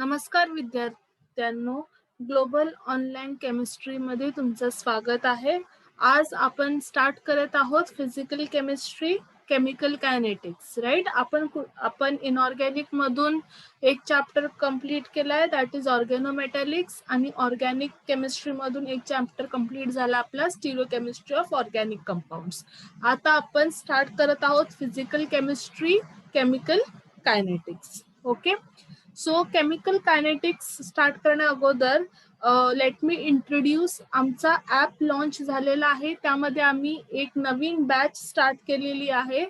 नमस्कार विद्यार्थ्यांनो, global online केमिस्ट्रीमध्ये तुमचं स्वागत आहे. आज आपण स्टार्ट करत आहोत physical chemistry, chemical kinetics. Right, आपण इनऑर्गॅनिक मधून एक चॅप्टर कंप्लीट केलाय, दॅट इज ऑर्गॅनोमेटॅलिक्स, आणि ऑर्गॅनिक केमिस्ट्री मधून एक चॅप्टर कंप्लीट झाला आपला स्टिरियोकेमिस्ट्री ऑफ ऑर्गॅनिक कंपाऊंड्स. आता आपण स्टार्ट करत आहोत physical chemistry, chemical kinetics. Okay, so chemical kinetics start करण्या अगोदर लेट मी इंट्रोड्यूस. आमचा ऍप लॉन्च झालेला आहे, त्यामध्ये आम्ही एक नवीन बॅच स्टार्ट केलेली आहे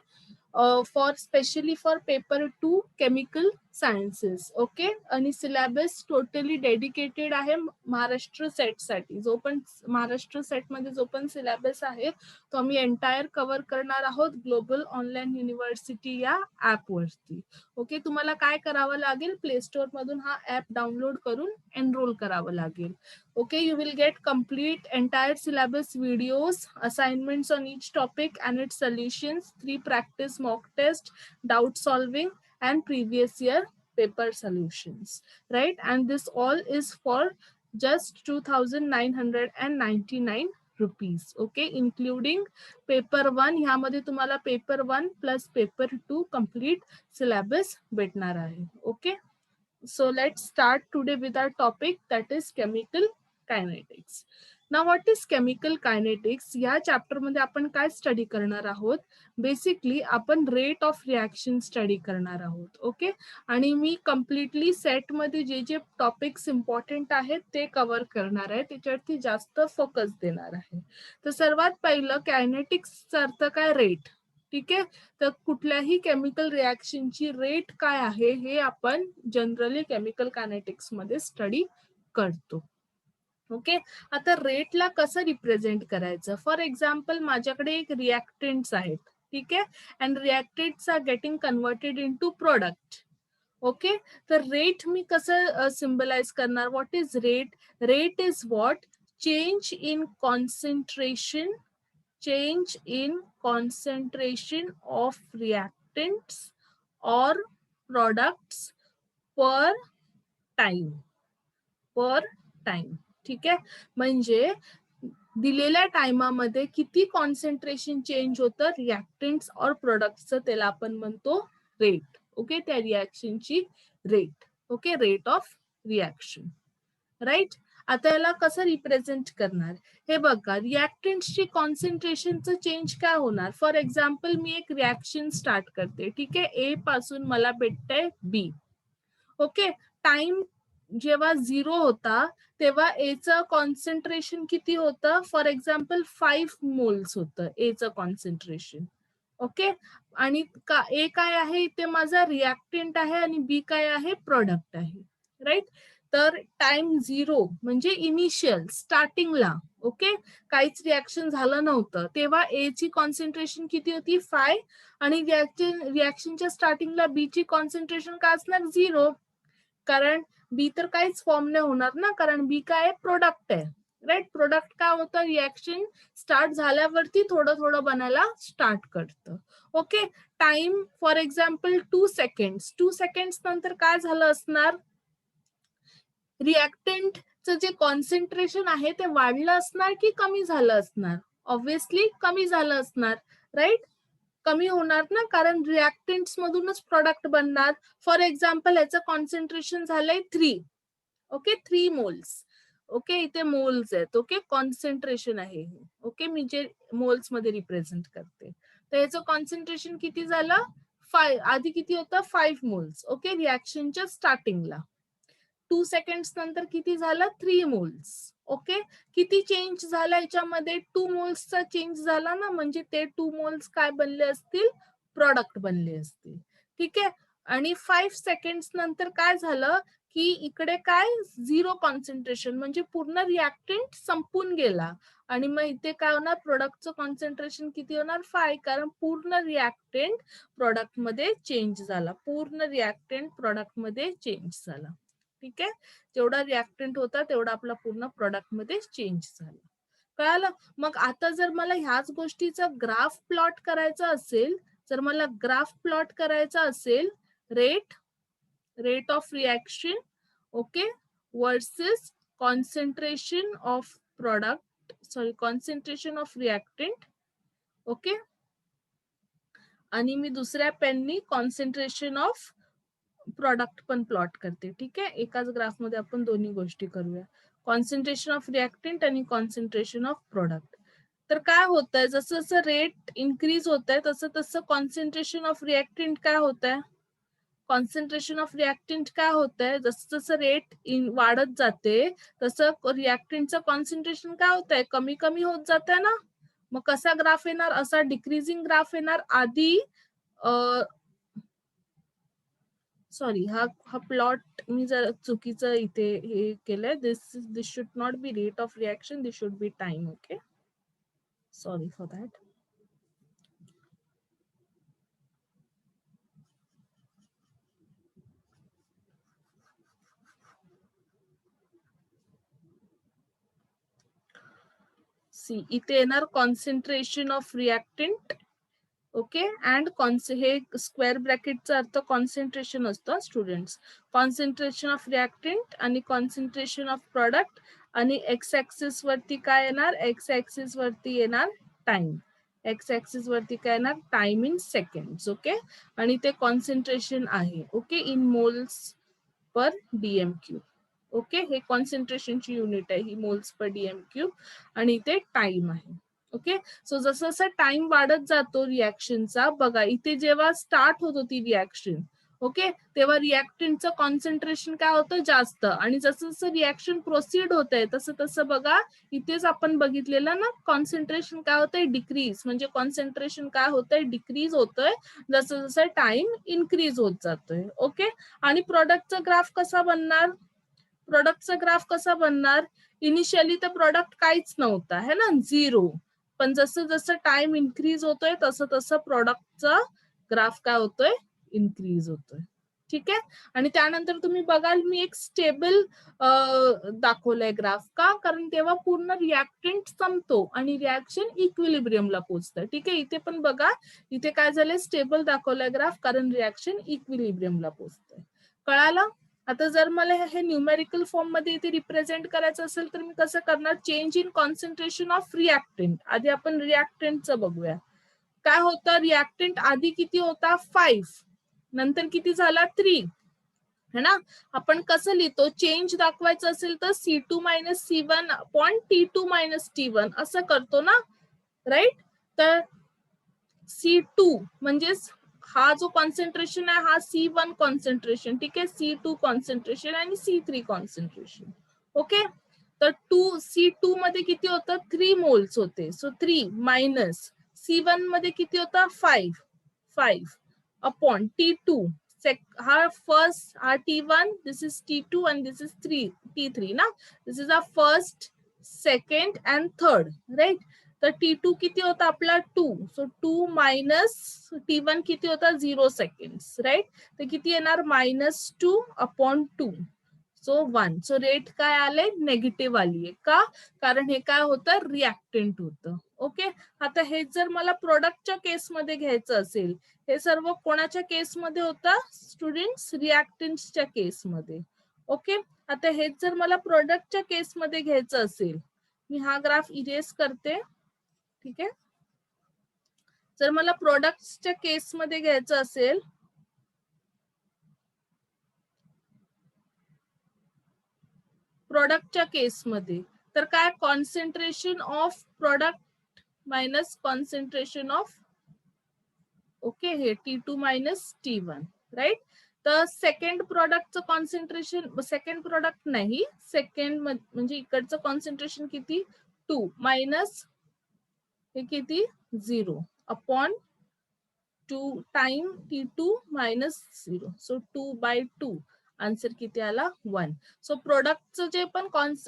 specially for paper 2 chemical sciences. Okay, आणि सिलेबस टोटली डेडिकेटेड आहे महाराष्ट्र सेटसाठी. जो पण महाराष्ट्र सेटमध्ये जो पण सिलेबस आहे तो आम्ही एंटायर कव्हर करणार आहोत ग्लोबल ऑनलाईन युनिव्हर्सिटी या ऍपवरती. ओके, तुम्हाला काय करावं लागेल, प्ले स्टोर मधून हा ऍप डाउनलोड करून एनरोल करावं लागेल. Okay, you will get complete entire syllabus videos, assignments on each topic and its solutions, 3 practice mock test, doubt solving, and previous year paper solutions. Right, and this all is for just 2,999 rupees. Okay, including paper 1. ह्यामध्ये तुम्हाला paper 1 plus paper 2 complete syllabus भेटणार आहे. Okay, so let's start today with our topic, that is chemical kinetics. Now what is chemical kinetics? या chapter मध्ये आपण काय study करणार आहोत? बेसिकली आपण रेट ऑफ रिॲक्शन स्टडी करणार आहोत. ओके, आणि मी कम्प्लिटली सेट मध्ये जे जे टॉपिक्स इम्पॉर्टंट आहेत ते कव्हर करणार आहे, त्याच्यावरती जास्त फोकस देणार आहे. तर सर्वात पहिलं, कायनेटिक्सचा अर्थ काय? रेट. ठीक आहे, तर कुठल्याही केमिकल रिॲक्शनची रेट काय आहे हे आपण जनरली केमिकल कायनेटिक्स मध्ये स्टडी करतो. ओके, आता रेटला कसं रिप्रेझेंट करायचं? फॉर एक्झाम्पल, माझ्याकडे एक रिॲक्टंट्स आहेत. ठीक आहे, and reactants are getting converted into product. Okay, तर रेट मी कसं सिम्बलाइज करणार? What is rate? Rate is what? Change in concentration of reactants और प्रोडक्ट्स पर टाइम. ठीक आहे, म्हणजे दिलेल्या टाइमामध्ये किती कॉन्सन्ट्रेशन चेंज होतं रिॲक्टंट्स और प्रोडक्ट्सचं, त्याला आपण म्हणतो रेट. ओके, त्या रिॲक्शनची rate. Okay, rate of reaction. Right, आता याला कसं रिप्रेझेंट करणार? हे बघा, रिॲक्टंट्सची कॉन्सन्ट्रेशनचं चेंज काय होणार? फॉर एक्झाम्पल, मी एक रिॲक्शन स्टार्ट करते. ठीक आहे, ए पासून मला भेटतंय बी. ओके, टाइम जेव्हा 0 होता तेव्हा एचं कॉन्सन्ट्रेशन किती होतं? फॉर एक्झाम्पल 5 मोल्स होतं एचं कॉन्सन्ट्रेशन. ओके, आणि ए काय आहे? ते माझा रिॲक्टंट आहे आणि बी काय आहे? प्रोडक्ट आहे. राईट, तर टाइम 0 म्हणजे इनिशियल स्टार्टिंगला. ओके, काहीच रिॲक्शन झालं नव्हतं तेव्हा ए ची कॉन्सन्ट्रेशन किती होती? 5, आणि रिॲक्शनच्या स्टार्टिंगला बी ची कॉन्सन्ट्रेशन काय असणार? 0, कारण बी तर काहीच फॉर्म नाही होणार ना, कारण बी काय? प्रोडक्ट आहे. राईट, प्रोडक्ट काय होतं? रिॲक्शन स्टार्ट झाल्यावरती थोडं थोडं बनायला स्टार्ट करतं. Okay, time for example 2 seconds. 2 seconds नंतर काय झालं असणार? रिॲक्टंटचं जे कॉन्सन्ट्रेशन आहे ते वाढलं असणार की कमी झालं असणार? ऑब्व्हियसली कमी झालं असणार. राईट, कमी होणार ना, कारण रिॲक्टंट्स मधूनच प्रोडक्ट बनणार. फॉर एक्झाम्पल, याचं कॉन्सन्ट्रेशन झालंय 3. Okay, 3 moles. ओके, इथे मोल्स आहेत. ओके, कॉन्सन्ट्रेशन आहे. ओके, मी जे मोल्स मध्ये रिप्रेझेंट करते, तर याचं कॉन्सन्ट्रेशन किती झालं? 5. आधी किती होतं? 5 मोल्स. ओके, रिॲक्शनच्या स्टार्टिंगला. 2 सेकंड्स नंतर किती झालं? 3 मोल्स. ओके, किती चेंज झाला याच्यामध्ये? 2 मोल्सचा चेंज झाला ना, म्हणजे ते 2 मोल्स काय बनले असतील? प्रोडक्ट बनले असतील. ठीक आहे, आणि 5 सेकंड्स नंतर काय झालं की इकडे काय? 0 कॉन्सन्ट्रेशन, म्हणजे पूर्ण रिॲक्टंट संपून गेला, आणि मग इथे काय होणार? प्रोडक्टचं कॉन्सन्ट्रेशन किती होणार? 5, कारण पूर्ण रिॲक्टंट प्रोडक्ट मध्ये चेंज झाला. पूर्ण रिॲक्टंट प्रोडक्ट मध्ये चेंज झाला. ठीक आहे, जेवढा रिॲक्टंट होता तेवढा आपला पूर्ण प्रोडक्ट मध्ये चेंज झाला. कळालं? मग आता जर मला ह्याच गोष्टीचा ग्राफ प्लॉट करायचा असेल, rate of reaction, okay, versus concentration of concentration of reactant. Okay, आणि मी दुसऱ्या पेननी कॉन्सन्ट्रेशन ऑफ प्रॉडक्ट पण प्लॉट करते. ठीक आहे, एकाच ग्राफ मध्ये आपण दोन्ही गोष्टी करूया, कॉन्सन्ट्रेशन ऑफ रिएक्टंट आणि कॉन्सन्ट्रेशन ऑफ प्रोडक्ट. तर काय होत आहे, जसं जसं रेट इन्क्रीज होत आहे तसं तसं कॉन्सन्ट्रेशन ऑफ रिएक्टंट काय होत आहे, कॉन्सन्ट्रेशन ऑफ रिएक्टंट काय होत आहे, जसं जसं रेट वाढत जाते तसं रिएक्टंटचं कॉन्सन्ट्रेशन काय होत आहे, कमी कमी होत जात आहे ना. मग कसा ग्राफ येणार, असा डिक्रीजिंग ग्राफ येणार. आधी सॉरी, हा प्लॉट मी जर चुकीचं इथे हे केलंय. This should not be rate of reaction, this should be time. Okay, sorry for that. See, इथे येणार concentration of reactant. Okay, and हे स्क्वेअर ब्रॅकेटचा अर्थ कॉन्सन्ट्रेशन असतं स्टुडंट्स. कॉन्सन्ट्रेशन ऑफ रिएक्टंट आणि कॉन्सन्ट्रेशन ऑफ प्रॉडक्ट. आणि एक्स ऍक्सिस वरती काय येणार, एक्स ऍक्सिस वरती येणार टाइम. एक्स ऍक्सिस वरती काय येणार, टाइम इन सेकंड्स. ओके, आणि ते कॉन्सन्ट्रेशन आहे. Okay, in moles per DM cube. Okay, हे कॉन्सन्ट्रेशनची युनिट आहे ही, मोल्स पर डीएम क्यूब. आणि इथे टाइम आहे. ओके, सो जसं जसं टाइम वाढत जातो रिएक्शनचा, बघा इथे जेव्हा स्टार्ट होत होती रिएक्शन, ओके, तेव्हा रिएक्टंटचं कॉन्सन्ट्रेशन काय होतं, जास्त. आणि जसं जसं रिएक्शन प्रोसीड होत आहे तसं तसं बघा इथेच आपण बघितलेलं ना, कॉन्सन्ट्रेशन काय होतंय, डिक्रीज. म्हणजे कॉन्सन्ट्रेशन काय होतंय, डिक्रीज होतोय जसं जसं टाइम इन्क्रीज होत जातोय. ओके, आणि प्रोडक्टचा ग्राफ कसा बनणार, प्रोडक्टचा ग्राफ कसा बनणार, इनिशियली तर प्रोडक्ट काहीच नव्हता है ना, झिरो. पण जसं जसं टाइम इन्क्रीज होतोय तसं तसं प्रोडक्टचा ग्राफ काय होतोय, इन्क्रीज होतोय. ठीक आहे, आणि त्यानंतर तुम्ही बघाल मी एक स्टेबल दाखवलंय ग्राफ. का, कारण तेव्हा पूर्ण रिएक्टंट संपतो आणि रिएक्शन इक्विलिब्रियमला पोहोचतं. ठीक आहे, इथे पण बघा, इथे काय झालंय, स्टेबल दाखवलंय ग्राफ, कारण रिएक्शन इक्विलिब्रियमला पोहोचतंय. कळालं. आता जर मला हे न्यूमेरिकल फॉर्म मध्ये इथे रिप्रेझेंट करायचं असेल तर मी कसं करणार, change in concentration of reactant. आधी आपण रिएक्टंटचं बघूया. काय होतं, रिएक्टंट आधी किती होता, 5, नंतर किती झाला, 3 है ना. आपण कसं लिहितो, चेंज दाखवायचं असेल तर C2 - C1 upon T2 - T1 असं करतो ना, राईट. तर C2 म्हणजेच हा जो कॉन्सन्ट्रेशन आहे हा C1 कॉन्सन्ट्रेशन. ठीक आहे, C2 कॉन्सन्ट्रेशन आणि C3 कॉन्सन्ट्रेशन. ओके, तर C2 मध्ये किती होतं, 3 मोल्स होते. सो 3 मायनस C1 मध्ये किती होता, 5 अपॉन T2. हा फर्स्ट, हा T1, this is T2 and this is T3 ना. This is a first, second and third, right. तर T2 किती होता आपला, 2. सो 2 मायनस T1 किती होता, 0 सेकंड्स, राईट. तर किती येणार, -2 अपॉन 2. सो 1. सो रेट काय आले, नेगेटिव्ह आलीये. का, कारण हे काय होतं, रिएक्टंट होतं. ओके, आता हे जर मला प्रोडक्टच्या केसमध्ये घ्यायचं असेल, हे सर्व कोणाच्या केसमध्ये होतं, स्टुडंट्स, रिएक्टंट्सच्या केसमध्ये. ओके, आता हे जर मला प्रोडक्टच्या केसमध्ये घ्यायचं असेल, मी हा ग्राफ इरेज करते. ठीक आहे, जर मला प्रोडक्टच्या केसमध्ये घ्यायचं असेल, प्रोडक्टच्या केसमध्ये तर काय, concentration of product minus concentration of, okay, हे T2 - T1, राईट. तर सेकंड प्रोडक्टचं कॉन्सन्ट्रेशन, सेकंड प्रोडक्ट नाही, सेकंड म्हणजे इकडचं कॉन्सन्ट्रेशन किती, 2 मायनस हे किती, 0 upon 2 time T2 - 0. So 2/2. Answer किती आला, 1. सो प्रोडक्टचं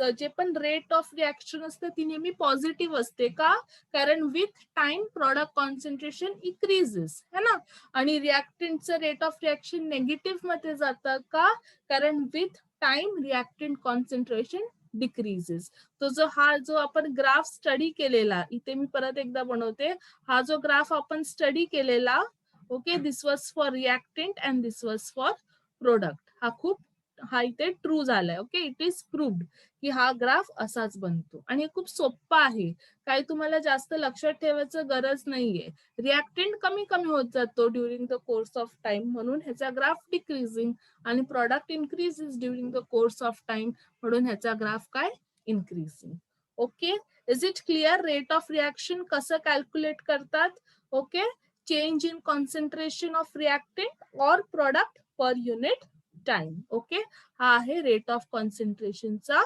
जे पण रेट ऑफ रिएक्शन असते ती नेहमी पॉझिटिव्ह असते. का, कारण with time product concentration increases है ना. आणि रिएक्टंटचं रेट ऑफ रिएक्शन नेगेटिव्ह मध्ये जातं. का, कारण with time reactant concentration decreases. तो जो आपण ग्राफ स्टडी केलेला, इथे मी परत एकदा बनवते, हा जो ग्राफ आपण स्टडी केलेला, okay, this was for reactant and this was for product. हा खूप हा इथे ट्रू झालाय. ओके, इट इज प्रूव्ड की हा ग्राफ असाच बनतो. आणि हे खूप सोपं आहे, काही तुम्हाला जास्त लक्षात ठेवायचं गरज नाहीये. रिॲक्टंट कमी कमी होत जातो during the course of time, म्हणून ह्याचा ग्राफ डिक्रीजिंग, आणि product increases during the course of time, म्हणून ह्याचा ग्राफ काय increasing. Okay, is it clear? Rate of reaction कसं कॅल्क्युलेट करतात? Okay, change in concentration of reactant और product per unit time. Okay, हा आहे रेट ऑफ कॉन्सन्ट्रेशनचा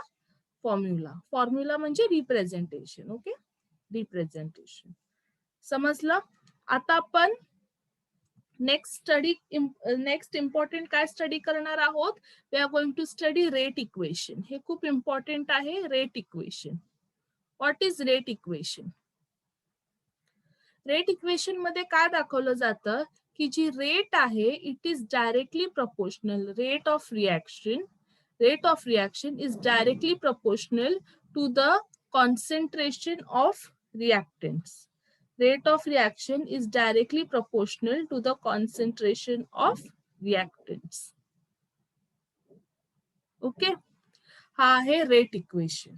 फॉर्म्युला. फॉर्म्युला म्हणजे रिप्रेझेंटेशन. ओके, रिप्रेझेंटेशन समजलं. आता आपण नेक्स्ट इम्पॉर्टंट काय स्टडी करणार आहोत? We R going to study rate equation. हे खूप इम्पॉर्टंट आहे, rate equation. What is rate equation? Rate equation मध्ये काय दाखवलं जातं की जी रेट आहे it is directly proportional. Rate of reaction is directly proportional to the concentration of reactants. Rate of reaction is directly proportional to the concentration of reactants. Okay, हा आहे rate equation.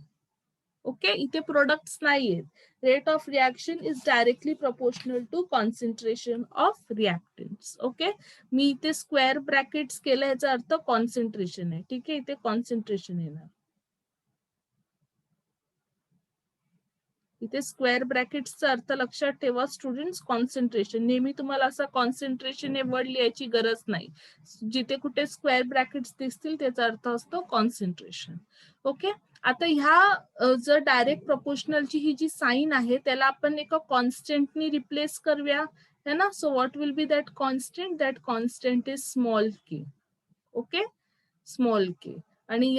Okay, इथे products नाहीयेत. Rate of reaction is directly proportional to concentration of reactants. Okay, मी इथे square brackets केलं, याचा अर्थ concentration आहे. ठीक आहे, इथे कॉन्सन्ट्रेशन येणार. इथे स्क्वेअर ब्रॅकेट्सचा अर्थ लक्षात ठेवा स्टुडंट्स, कॉन्सन्ट्रेशन. नेहमी तुम्हाला असं कॉन्सन्ट्रेशन हे वर्ड लिहायची गरज नाही. जिथे कुठे स्क्वेअर ब्रॅकेट्स दिसतील त्याचा अर्थ असतो कॉन्सन्ट्रेशन. ओके, आता ह्या जर डायरेक्ट प्रपोर्शनलची ही जी साईन आहे त्याला आपण एका कॉन्स्टंटनी रिप्लेस करूया, है ना. So what will be that constant? That constant is small K. Okay, small K. आणि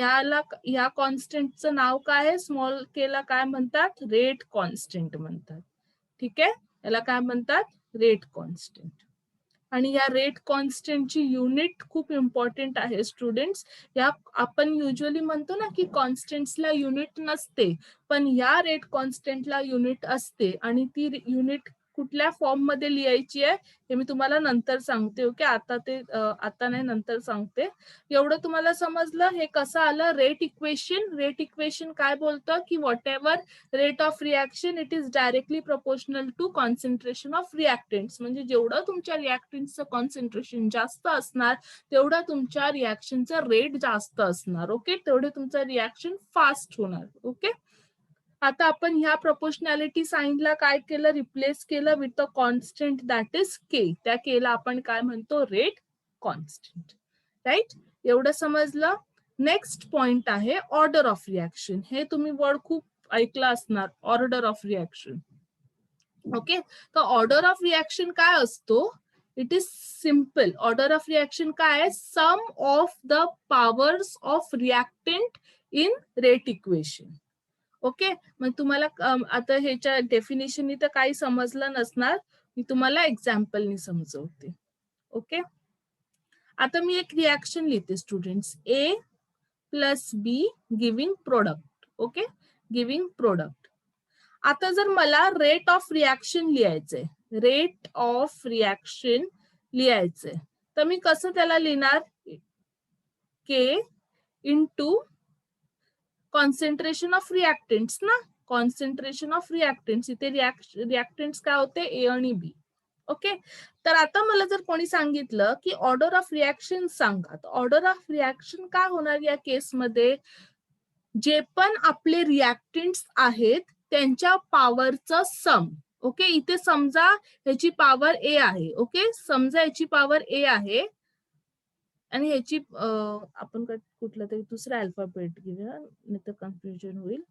या कॉन्स्टंटचं नाव काय आहे? स्मॉल के ला काय म्हणतात? रेट कॉन्स्टंट म्हणतात. ठीक आहे, याला काय म्हणतात? Rate constant. आणि या रेट कॉन्स्टंटची युनिट खूप इम्पॉर्टंट आहे स्टुडंट्स. या आपण युजली म्हणतो ना की कॉन्स्टंट्सला युनिट नसते, पण या रेट कॉन्स्टंटला युनिट असते. आणि ती युनिट कुठल्या फॉर्म मध्ये लिहायची आहे हे मी तुम्हाला नंतर सांगते. ओके, आता नाही, नंतर सांगते. एवढं तुम्हाला समजलं हे कसं आलं? Rate equation. रेट इक्वेशन काय बोलतं की whatever rate of reaction it is directly proportional to concentration of reactants. म्हणजे जेवढं तुमच्या रिॲक्टंट्सचं कॉन्सन्ट्रेशन जास्त असणार तेवढा तुमच्या रिॲक्शनचा रेट जास्त असणार. ओके, तेवढे तुमचं रिॲक्शन फास्ट होणार. ओके, आता आपण ह्या प्रपोर्शनॅलिटी साइनला काय केलं? रिप्लेस केलं with a constant that is K. त्या केला आपण काय म्हणतो? Rate constant. राईट, एवढं समजलं. नेक्स्ट पॉइंट आहे ऑर्डर ऑफ रिॲक्शन. हे तुम्ही वर्ड खूप ऐकला असणार, ऑर्डर ऑफ रिॲक्शन. ओके, तर ऑर्डर ऑफ रिॲक्शन काय असतो? It is simple. Order of reaction काय आहे? Sum of the powers of reactant in rate equation. Okay, मग तुम्हाला आता ह्याच्या डेफिनेशननी तर काही समजलं नसणार, मी तुम्हाला एक्झाम्पलनी समजवते. ओके, आता मी एक रिॲक्शन लिहिते स्टुडंट्स. ए plus B giving product. Okay, giving product. आता जर मला रेट ऑफ रिॲक्शन लिहायचंय, रेट ऑफ रिॲक्शन लिहायचंय, तर मी कसं त्याला लिहिणार? के इंटू कॉन्सन्ट्रेशन ऑफ रिॲक्टंट्स ना. कॉन्सन्ट्रेशन ऑफ रिॲक्टंट्स, इथे रिॲक्टंट्स काय होते? ए आणि बी. ओके, तर आता मला जर कोणी सांगितलं की ऑर्डर ऑफ रिॲक्शन सांगा, तर ऑर्डर ऑफ रिॲक्शन काय होणार या केसमध्ये? जे पण आपले रिॲक्टंट्स आहेत त्यांच्या पॉवरचं सम. ओके, इथे समजा ह्याची पॉवर ए आहे. ओके, समजा याची पॉवर ए आहे आणि ह्याची आपण कुठला तरी दुसरा अल्फाबेट घेऊया, नाही तर कन्फ्युजन होईल.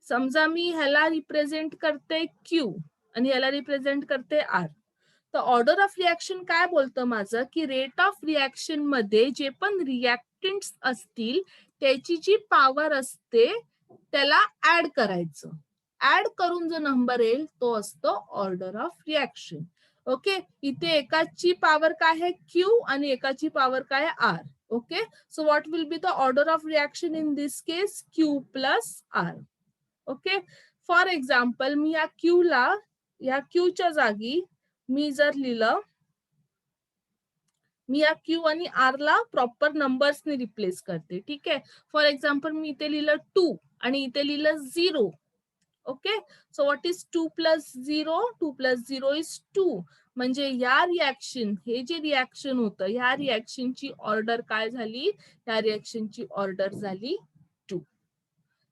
समजा मी ह्याला रिप्रेझेंट करते क्यू आणि ह्याला रिप्रेझेंट करते आर. तर ऑर्डर ऑफ रिॲक्शन काय बोलतं माझं की रेट ऑफ रिॲक्शन मध्ये जे पण रिॲक्टंट्स असतील त्याची जी पॉवर असते त्याला ऍड करायचं. ऍड करून जो नंबर येईल तो असतो ऑर्डर ऑफ रिॲक्शन. ओके, इथे एकाची पॉवर काय आहे? क्यू आणि एकाची पॉवर काय आहे? R. Okay, so what will be the order of reaction in this case? Q plus R. Okay, for example मी या क्यूच्या जागी मी जर लिहिलं मी या क्यू आणि आर ला प्रॉपर नंबर्सने रिप्लेस करते. ठीक आहे. फॉर एक्झाम्पल मी इथे लिहिलं 2 आणि इथे लिहिलं 0. Okay. So what is 2 plus 0? 2 plus 0 is 2. म्हणजे या रिॲक्शन, हे जे रिॲक्शन होतं, ह्या रिॲक्शनची ऑर्डर काय झाली? या रिॲक्शनची ऑर्डर झाली 2.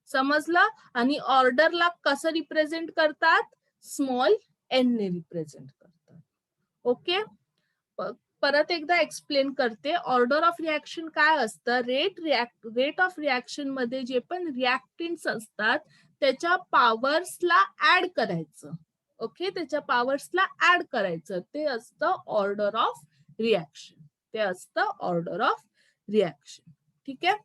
समजलं? आणि ऑर्डरला कसं रिप्रेझेंट करतात? स्मॉल एन ने रिप्रेझेंट करतात. ओके. परत एकदा एक्सप्लेन करते. ऑर्डर ऑफ रिॲक्शन काय असतं? रेट ऑफ रिॲक्शन मध्ये जे पण रिॲक्टंट्स असतात त्याच्या पॉवर्सला ऍड करायचं. ओके. त्याच्या पॉवर्सला ऍड करायचं, ते असतं ऑर्डर ऑफ रिॲक्शन. ते असतं ऑर्डर ऑफ रिॲक्शन. ठीक आहे.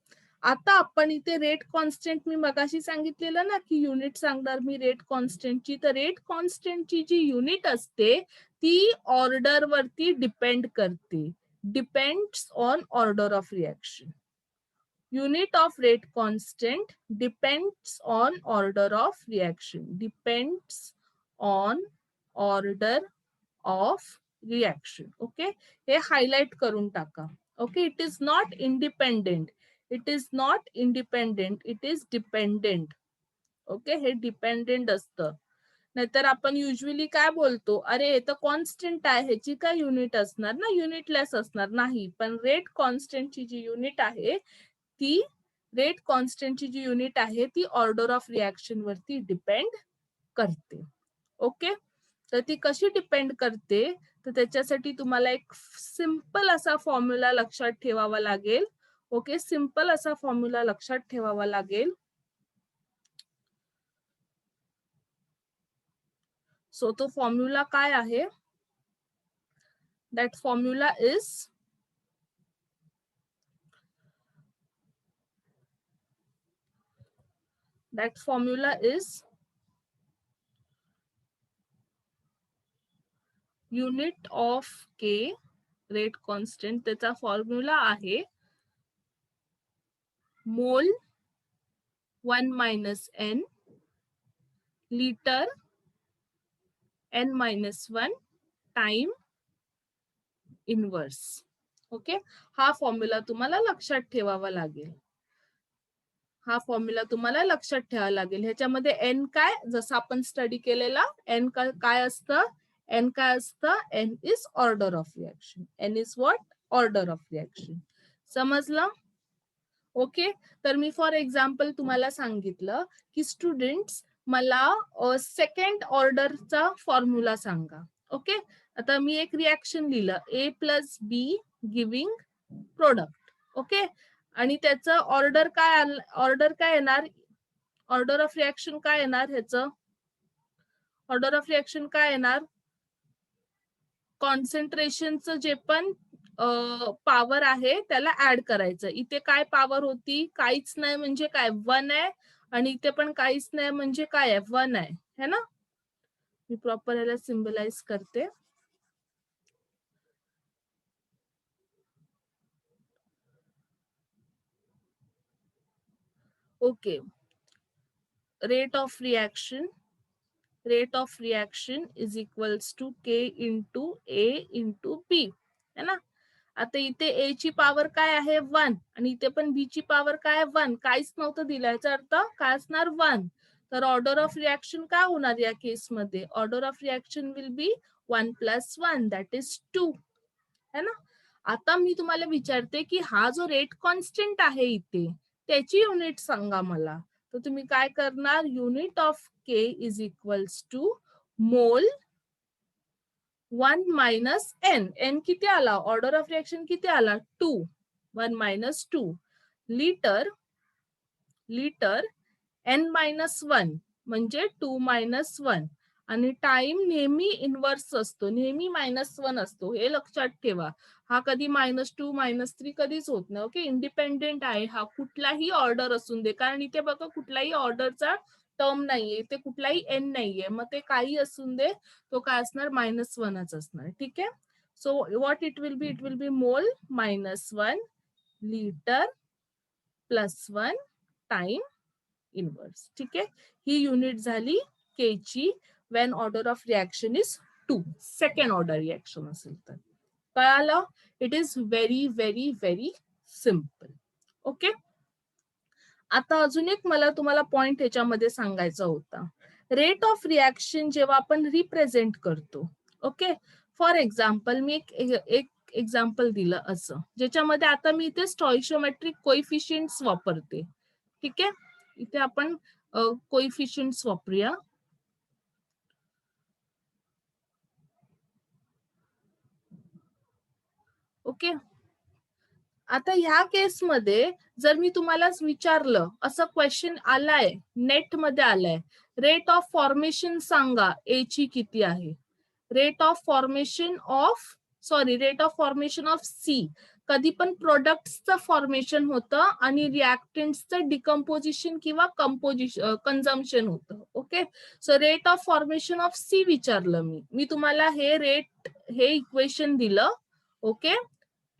आता आपण इथे रेट कॉन्स्टंट, मी मगाशी सांगितलेलं ना की युनिट सांगणार मी रेट कॉन्स्टंटची. तर रेट कॉन्स्टंटची जी युनिट असते ती ऑर्डर वरती डिपेंड करते. Depends on order of reaction. Unit of rate constant depends on order of reaction. Depends on order of reaction. Okay. हे highlight करून टाका. Okay. It is not independent. It is not independent. It is dependent. Okay. हे dependent असतं. नाहीतर आपण usually काय बोलतो, अरे हे तर कॉन्स्टंट आहे, ह्याची काय युनिट असणार ना, युनिटलेस असणार. नाही, पण रेट कॉन्स्टंटची जी युनिट आहे ती, रेट कॉन्स्टंटची जी युनिट आहे ती ऑर्डर ऑफ रिॲक्शन वरती डिपेंड करते. ओके. तर ती कशी डिपेंड करते, तर त्याच्यासाठी तुम्हाला एक सिंपल असा फॉर्म्युला लक्षात ठेवावा लागेल. ओके. सिंपल असा फॉर्म्युला लक्षात ठेवावा लागेल. सो तो फॉर्म्युला काय आहे? That formula is unit of k, rate constant. त्याचा फॉर्म्युला आहे mole 1 minus n litre n minus 1 time inverse. Okay. हा फॉर्म्युला तुम्हाला लक्षात ठेवावा लागेल. हा फॉर्म्युला तुम्हाला लक्षात ठेवावा लागेल. ह्याच्यामध्ये एन काय, जसं आपण स्टडी केलेला, एन काय असतं? एन काय असतं? N is order of reaction. N is what? Order of reaction. समजलं? ओके. तर मी फॉर एक्झाम्पल तुम्हाला सांगितलं की स्टुडंट्स मला सेकंड ऑर्डरचा फॉर्म्युला सांगा. ओके. आता मी एक रिॲक्शन लिहिलं, A plus B giving product. Okay. आणि त्याचं ऑर्डर काय येणार? ऑर्डर ऑफ रिॲक्शन काय येणार? ह्याचं ऑर्डर ऑफ रिॲक्शन काय येणार? कॉन्सन्ट्रेशनचं जे पण पॉवर आहे त्याला ऍड करायचं. इथे काय पॉवर होती? काहीच नाही म्हणजे काय? 1 आहे. आणि इथे पण काहीच नाही म्हणजे काय आहे? 1 आहे, है ना? मी प्रॉपर याला सिम्बलाइज करते. Okay. Rate of reaction is equals to K into A into B, है ना? आता इथे ए ची पॉवर काय आहे? 1. आणि इथे पण बी ची पॉवर काय? 1. काहीच नव्हतं दिलं, याचा अर्थ काय असणार? 1. तर ऑर्डर ऑफ रिॲक्शन काय होणार या केसमध्ये? Order of reaction will be 1 plus 1 that is 2, है ना? आता मी तुम्हाला विचारते की हा जो रेट कॉन्स्टंट आहे इथे, त्याची युनिट सांगा मला. तर तुम्ही काय करणार? Unit of k is equals to mole 1 minus N. N किती आला? ऑर्डर ऑफ रिॲक्शन किती आला? 2. 1 मायनस 2 लिटर एन मायनस 1 म्हणजे 2 मायनस 1. आणि टाइम नेहमी इनवर्स असतो, नेहमी -1 असतो, हे लक्षात ठेवा. हा कधी -2 -3 कधीच होत नाही. ओके. इंडिपेंडेंट आहे हा, कुठलाही ऑर्डर असून दे. कारण इथे बघा कुठलाही ऑर्डरचा टर्म नाहीये, इथे कुठलाही एन नाहीये. मग ते काही असून दे, तो काय असणार? -1च असणार. ठीक आहे. So what it will be? It will be मोल -1 लिटर प्लस 1 टाइम इनवर्स. ठीक आहे. ही युनिट झाली के ची, Wien order of reaction is 2. Second order reaction असेल तर. कळालं? It is very very very simple. Okay, आता अजून एक मला तुम्हाला पॉइंट ह्याच्यामध्ये सांगायचा होता. रेट ऑफ रिॲक्शन जेव्हा आपण रिप्रेझेंट करतो, ओके, फॉर एक्झाम्पल मी एक एक्झाम्पल दिलं असं, ज्याच्यामध्ये आता मी इथे स्टॉइशियोमेट्रिक कोइफिशियंट्स वापरते. ठीक आहे, इथे आपण कोइफिशियंट्स वापरूया. ओके, आता ह्या केसमध्ये जर मी तुम्हाला विचारलं, असं क्वेश्चन आलाय, नेट मध्ये आलाय, रेट ऑफ फॉर्मेशन सांगा ए ची किती आहे. Rate of formation of C. कधी पण प्रोडक्ट्सचं फॉर्मेशन होतं आणि रिॲक्टंट्सचं डिकम्पोजिशन किंवा कन्झम्पशन होतं. Okay, so rate of formation of C विचारलं मी तुम्हाला हे इक्वेशन दिलं. Okay,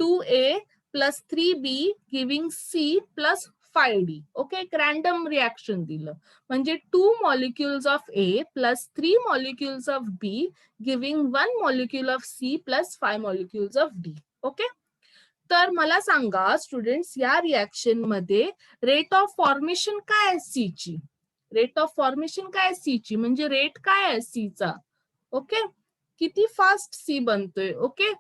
2A plus 3B giving C plus 5D. Okay, एक रॅन्डम रिॲक्शन दिलं, म्हणजे 2 molecules of A plus 3 molecules of B giving 1 molecule of C plus 5 molecules of D. Okay, तर मला सांगा स्टुडंट्स, या रिॲक्शन मध्ये रेट ऑफ फॉर्मेशन काय आहे सी ची? रेट ऑफ फॉर्मेशन काय आहे सी ची, म्हणजे रेट काय आहे सी चा? ओके, किती फास्ट सी बनतोय? Okay,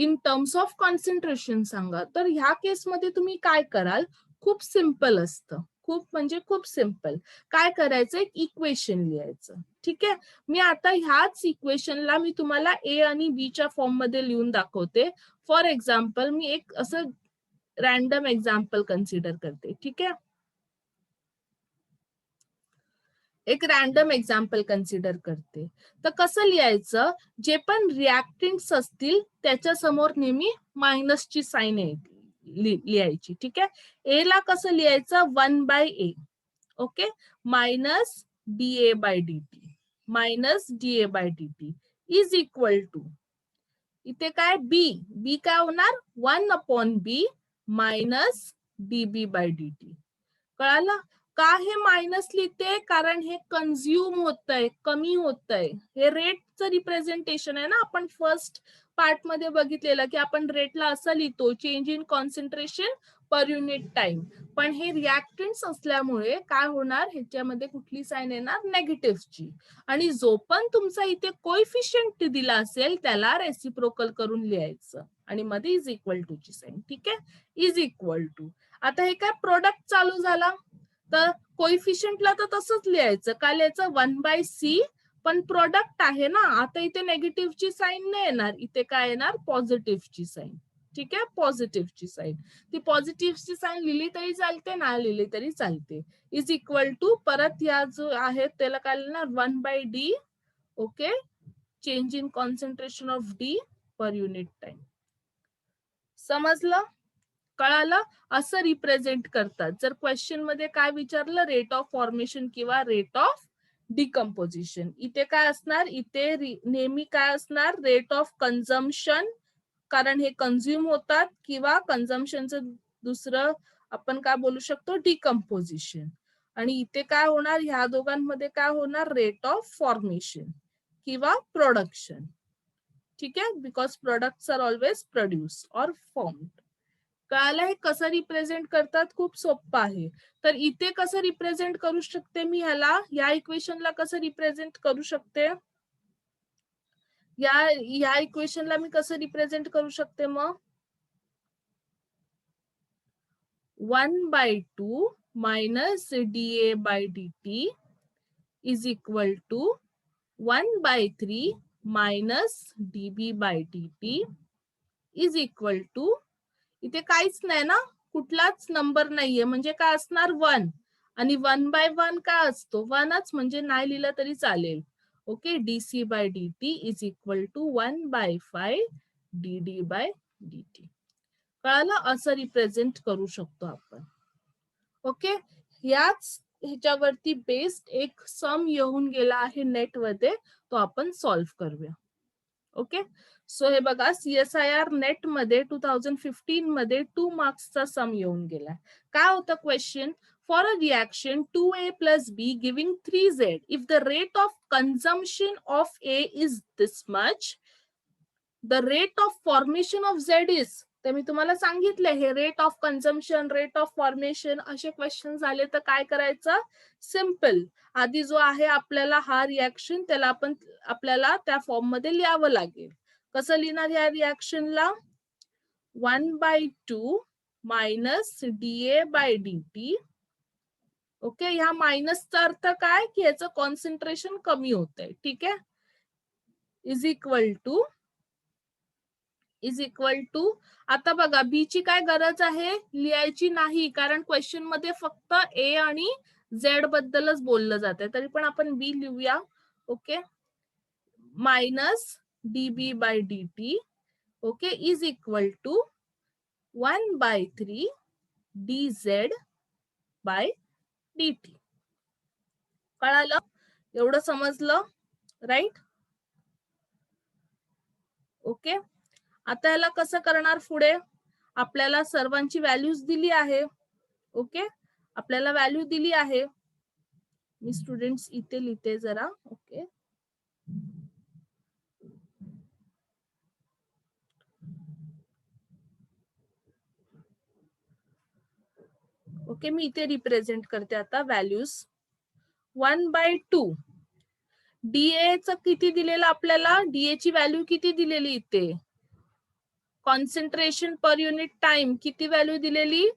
in terms of concentration सांगा. तर ह्या केसमध्ये तुम्ही काय कराल? खूप सिम्पल असतं, खूप म्हणजे खूप सिम्पल. काय करायचं? एक इक्वेशन लिहायचं. ठीक आहे, मी आता ह्याच इक्वेशनला मी तुम्हाला ए आणि बी च्या फॉर्म मध्ये लिहून दाखवते. फॉर एक्झाम्पल मी एक असं रॅन्डम एक्झाम्पल कन्सिडर करते. ठीक आहे, एक रॅन्डम एक्झाम्पल कन्सिडर करते. तर कसं लिहायचं? जे पण रिॲक्टंट्स असतील त्याच्या समोर नेहमी मायनसची साइन लिहायची. ठीक आहे, ए ला कसं लिहायचं? 1/A. Okay, minus dA by dt is equal to, इथे काय? बी काय होणार? 1/B minus dB by dt. कळालं का हे मायनस लिहिते? कारण हे कन्झ्युम होत आहे, कमी होत आहे. हे रेटचं रिप्रेझेंटेशन आहे ना, आपण फर्स्ट पार्ट मध्ये बघितलेलं की आपण रेटला असं लिहितो, change in concentration per unit time. पण हे रिॲक्टंट्स असल्यामुळे काय होणार? ह्याच्यामध्ये कुठली साइन येणार? नेगेटिव्हची. आणि जो पण तुमचा इथे कोइफिशियंट दिला असेल त्याला रेसिप्रोकल करून लिहायचं आणि मध्ये इज इक्वल टू ची साइन. ठीक आहे, इज इक्वल टू. आता हे काय प्रोडक्ट चालू झाला, तर कोइफिशियंटला तर तसंच लिहायचं. काय लिहायचं? 1/C. पण प्रोडक्ट आहे ना, आता इथे नेगेटिव्हची साइन नाही येणार, इथे काय येणार? पॉझिटिव्हची साइन. ठीक आहे, पॉझिटिव्हची साइन. ती पॉझिटिव्हची साइन लिहिली तरी चालते, नाही लिहिली तरी चालते. इज इक्वल टू, परत या जो आहे त्याला काय लिहिणार? 1/D. Okay, change in concentration of D per unit time. समजलं? कळालं? असं रिप्रेझेंट करतात. जर क्वेश्चन मध्ये काय विचारलं? रेट ऑफ फॉर्मेशन किंवा रेट ऑफ डिकम्पोजिशन. इथे काय असणार? इथे नेहमी काय असणार? रेट ऑफ कन्झम्पशन, कारण हे कन्झ्युम होतात, किंवा कन्झम्पशनचं दुसरं आपण काय बोलू शकतो? डिकम्पोजिशन. आणि इथे काय होणार? ह्या दोघांमध्ये काय होणार? रेट ऑफ फॉर्मेशन किंवा प्रोडक्शन. ठीक आहे, because products are always produce or formed. कळालं हे कसं रिप्रेझेंट करतात? खूप सोपं आहे. तर इथे कसं रिप्रेझेंट करू शकते मी ह्याला? या इक्वेशनला कसं रिप्रेझेंट करू शकते? या इक्वेशनला मी कसं रिप्रेझेंट करू शकते? मग 1/2 minus dA by dt is equal to 1/3 minus dB by dt is equal to, इथे काहीच नाही ना, कुठलाच नंबर नाहीये, म्हणजे काय असणार? 1. आणि 1/1 काय असतो? 1च, म्हणजे नाही लिहिलं तरी चालेल. Okay, dC by dt is equal to 1/5 dd by dt. कळालं? असं रिप्रेझेंट करू शकतो आपण. ओके, याच ह्याच्यावरती बेस्ड एक सम येऊन गेला आहे नेट मध्ये, तो आपण सॉल्व्ह करूया. ओके, सो हे बघा, CSIR नेट मध्ये 2015 मध्ये 2 मार्क्सचा सम येऊन गेलाय. काय होतं question? For a reaction 2A plus B giving 3Z, if the rate of consumption of A is this much, the rate of formation of Z is, तर मी तुम्हाला सांगितले हे rate of consumption, rate of formation असे question झाले तर काय करायचं, simple. आधी जो आहे आपल्याला हा रिॲक्शन त्याला आपल्याला त्या फॉर्म मध्ये लिहावं लागेल. कसं लिहिणार या रिॲक्शनला, 1/2 मायनस DA/dt. ओके, ह्या मायनसचा अर्थ काय की याचं कॉन्सन्ट्रेशन कमी होत आहे. ठीक आहे, इज इक्वल टू आता बघा बी ची काय गरज आहे, लिहायची नाही, कारण क्वेश्चन मध्ये फक्त ए आणि झेड बद्दलच बोललं जाते, तरी पण आपण बी लिहूया. Okay, minus DB/dt okay is equal to 1/3 DZ/dt. कळालं, एवढं समजलं, राईट? ओके, आता याला कसं करणार पुढे, आपल्याला सर्वांची व्हॅल्यूज दिली आहे. ओके, आपल्याला व्हॅल्यू दिली आहे. मी स्टुडंट्स इथे लिहिते जरा. ओके, ओके, मी इथे रिप्रेझेंट करते आता व्हॅल्यूज. 1/2 DA च किती दिलेलं आपल्याला, DA ची व्हॅल्यू किती दिलेली इथे, कॉन्सन्ट्रेशन पर युनिट टाइम किती व्हॅल्यू दिलेली,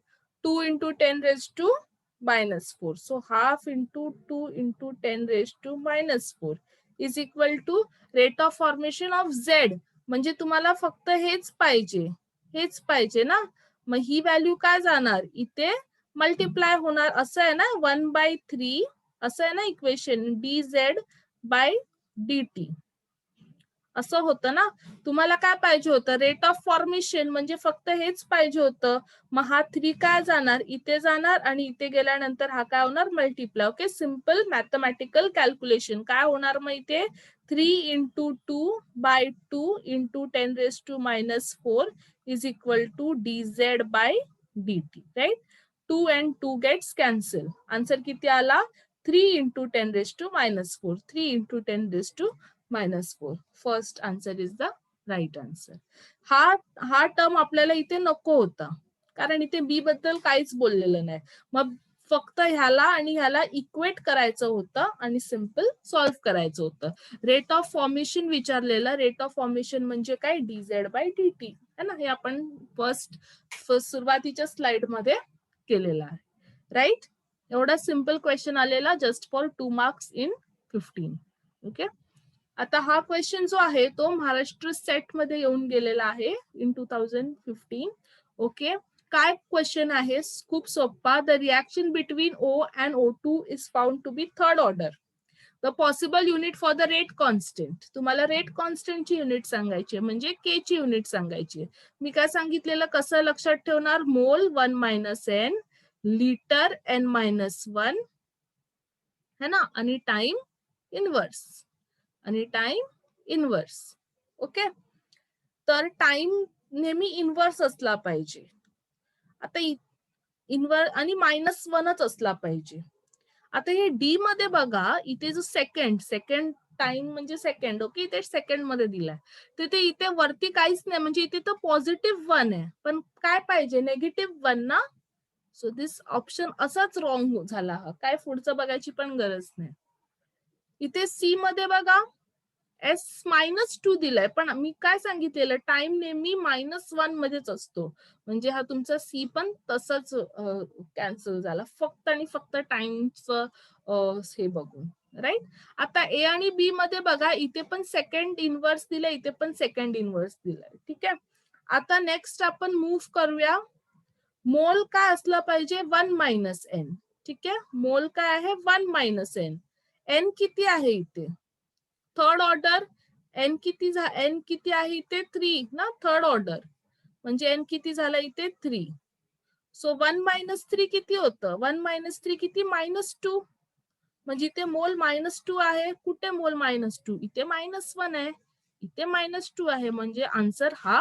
2 × 10⁻⁻⁴. So half into 2 × 10⁻⁻⁴ is equal to rate of formation of Z. म्हणजे तुम्हाला फक्त हेच पाहिजे ना, मग ही व्हॅल्यू काय जाणार इथे मल्टिप्लाय होणार, असं आहे ना, 1/3 असं आहे ना इक्वेशन, DZ/dt असं होतं ना. तुम्हाला काय पाहिजे होतं, रेट ऑफ फॉर्मेशन, म्हणजे फक्त हेच पाहिजे होतं. मग हा 3 काय जाणार इथे जाणार आणि इथे गेल्यानंतर हा काय होणार multiply. Okay, simple mathematical calculation. काय होणार मग इथे 3 × 2/2 × 10⁻⁻⁴ is equal to DZ/dt. Right, 2 and 2 gets cancel. Answer किती आला, 3 × 10⁻⁴. 3 × 10⁻⁴. First answer is the right answer. हा टर्म आपल्याला इथे नको होता, कारण इथे बी बद्दल काहीच बोललेलं नाही. मग फक्त ह्याला आणि ह्याला इक्वेट करायचं होतं आणि सिम्पल सॉल्व्ह करायचं होतं. रेट ऑफ फॉर्मेशन विचारलेलं, रेट ऑफ फॉर्मेशन म्हणजे काय, DZ/dt है ना, हे आपण फर्स्ट सुरुवातीच्या स्लाइड मध्ये केलेलं आहे. राईट, एवढा सिम्पल क्वेश्चन आलेला, just for 2 marks in 15. Okay, आता हा क्वेश्चन जो आहे तो महाराष्ट्र सेट मध्ये येऊन गेलेला आहे इन 2015. ओके, काय क्वेश्चन आहे, खूप सोपा. The reaction between O and O2 is found to be third order. The possible unit for the rate constant. तुम्हाला रेट कॉन्स्टंटची युनिट सांगायची, म्हणजे के ची युनिट सांगायची. मी काय सांगितलेलं, कसं लक्षात ठेवणार, मोल 1 - n, लिटर n-1 है ना, आणि टाइम इनवर्स. ओके, तर टाइम नेहमी इनवर्स असला पाहिजे. आता इनवर्स आणि -1च असला पाहिजे. आता हे डी मध्ये बघा, इथे जो सेकंड टाइम म्हणजे सेकंड. ओके, इथे सेकंड मध्ये दिलाय, तिथे इथे वरती काहीच नाही, म्हणजे इथे तर +1 आहे, पण काय पाहिजे, -1 ना. सो दिस ऑप्शन असाच रॉंग झाला. हा काय पुढचं बघायची पण गरज नाही. इथे सी मध्ये बघा S-2 दिलाय, पण मी काय सांगितलेलं, टाइम नेहमी -1 मध्येच असतो, म्हणजे हा तुमचा सी पण तसंच कॅन्सल झाला, फक्त आणि फक्त टाइमचं हे बघून. राईट, आता ए आणि बी मध्ये बघा, इथे पण सेकंड इनवर्स दिलंय, इथे पण सेकंड इनवर्स दिलाय. ठीक आहे, आता नेक्स्ट आपण मूव्ह करूया. मोल काय असलं पाहिजे, 1 - n. ठीक आहे, मोल काय आहे, 1 - n. n किती आहे इथे, थर्ड ऑर्डर. n किती आहे इथे, 3 ना, थर्ड ऑर्डर, म्हणजे n किती झाला इथे 3. सो 1 - 3 किती होतं, 1 - 3 किती, -2. म्हणजे इथे मोल -2 आहे. कुठे मोल -2, इथे -1 आहे, इथे -2 आहे, म्हणजे आन्सर हा